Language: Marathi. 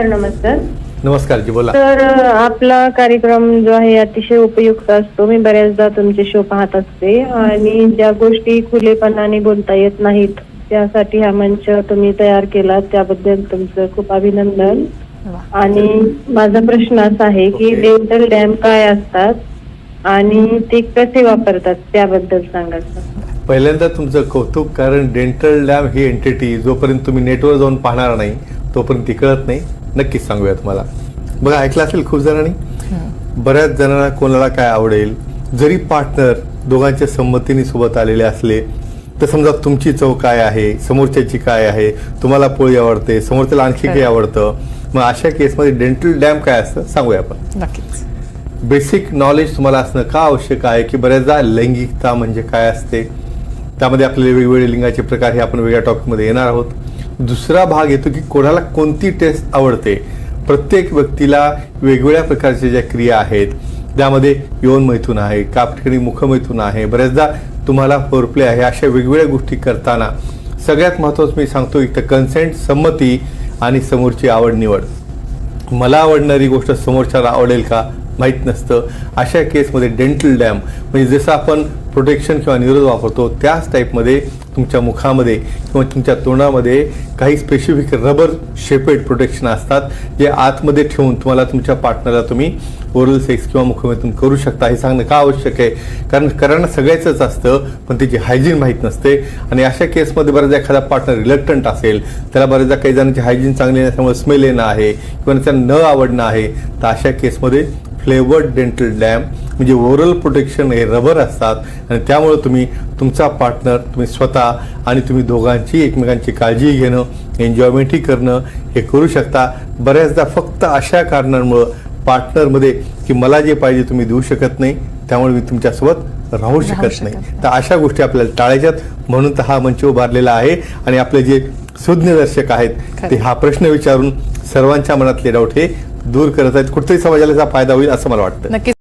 नमस्कार. नमस्कार जी, बोला. तर आपला कार्यक्रम जो आहे अतिशय उपयुक्त असतो. मी बऱ्याचदा तुमचे शो पाहत असते आणि ज्या गोष्टी खुलेपणाने बोलता येत नाहीत त्यासाठी हा मंच तुम्ही तयार केला, त्याबद्दल तुमचं खूप अभिनंदन. आणि माझा प्रश्न असा आहे की डेंटल डॅम काय असतात आणि ते कसे वापरतात त्याबद्दल सांगा. पहिल्यांदा तुमचं कौतुक, कारण डेंटल डॅम ही एंटिटी जोपर्यंत तुम्ही नेटवर जाऊन पाहणार नाही तोपर्यंत ती कळत नाही. नक्कीच सांगूया तुम्हाला. बघा, ऐकलं असेल खूप जणांनी. बऱ्याच जणांना कोणाला काय आवडेल, जरी पार्टनर दोघांच्या संमतीने सोबत आलेले असले तर समजा तुमची चव काय आहे, समोरच्याची काय आहे, तुम्हाला पोळी आवडते, समोरच्याला आणखी काही आवडतं, मग अशा केसमध्ये डेंटल डॅम काय असतं सांगूया आपण. नक्कीच. बेसिक नॉलेज तुम्हाला असणं का आवश्यक आहे की बऱ्याचदा लैंगिकता म्हणजे काय असते, त्यामध्ये आपल्याला वेगवेगळे लिंगाचे प्रकार हे आपण वेगळ्या टॉपिकमध्ये येणार आहोत. दुसरा भाग येतो की कोणाला कोणती टेस्ट आवडते. प्रत्येक व्यक्तीला वेगवेगळ्या प्रकारच्या ज्या क्रिया आहेत त्यामध्ये यौन मैथून आहे, काही ठिकाणी मुखमैथून आहे, बऱ्याचदा तुम्हाला फोरप्ले आहे. अशा वेगवेगळ्या गोष्टी करताना सगळ्यात महत्त्वाचं मी सांगतो की कन्सेंट, संमती आणि समोरची आवड निवड. मला आवडणारी गोष्ट समोरच्याला आवडेल का माहीत नसतं. अशा केसमध्ये डेंटल डॅम म्हणजे जसं आपण प्रोटेक्शन किंवा निरोध वापरतो त्याच टाईपमध्ये तुमच्या मुखामध्ये किंवा तुमच्या तोंडामध्ये काही स्पेसिफिक रबर शेपेड प्रोटेक्शन असतात, जे आतमध्ये ठेवून तुम्हाला तुमच्या पार्टनरला तुम्ही ओरल सेक्स किंवा मुखमैथून करू शकता. हे सांगणं का आवश्यक आहे, कारण करणं सगळ्याचंच असतं पण त्याची हायजीन माहीत नसते. आणि अशा केसमध्ये बऱ्याचदा एखादा पार्टनर रिलक्टंट असेल, त्याला बऱ्याचदा काही जणांची हायजीन चांगली नसल्यामुळे स्मेल येणं आहे किंवा त्याला न आवडणं आहे, तर अशा केसमध्ये फ्लेवर्ड डेंटल डॅम म्हणजे ओरल प्रोटेक्शन हे रबर असतात आणि त्यामुळे तुम्ही तुमचा पार्टनर, तुम्ही स्वतः आणि तुम्ही दोघांची एकमेकांची काळजी घेणं, एन्जॉयमेंटही करणं हे करू शकता. बऱ्याचदा फक्त अशा कारणांमुळं पार्टनरमध्ये की मला जे पाहिजे तुम्ही देऊ शकत नाही, त्यामुळे मी तुमच्यासोबत राहू शकत नाही. तर अशा गोष्टी आपल्याला टाळायच्यात, म्हणून तर हा मंच उभारलेला आहे. आणि आपले जे सुज्ञ दर्शक आहेत ते हा प्रश्न विचारून सर्वांच्या मनातले डाऊट हे दूर करत आहेत. कुठेतरी समाजाला फायदा होईल असं मला वाटतं.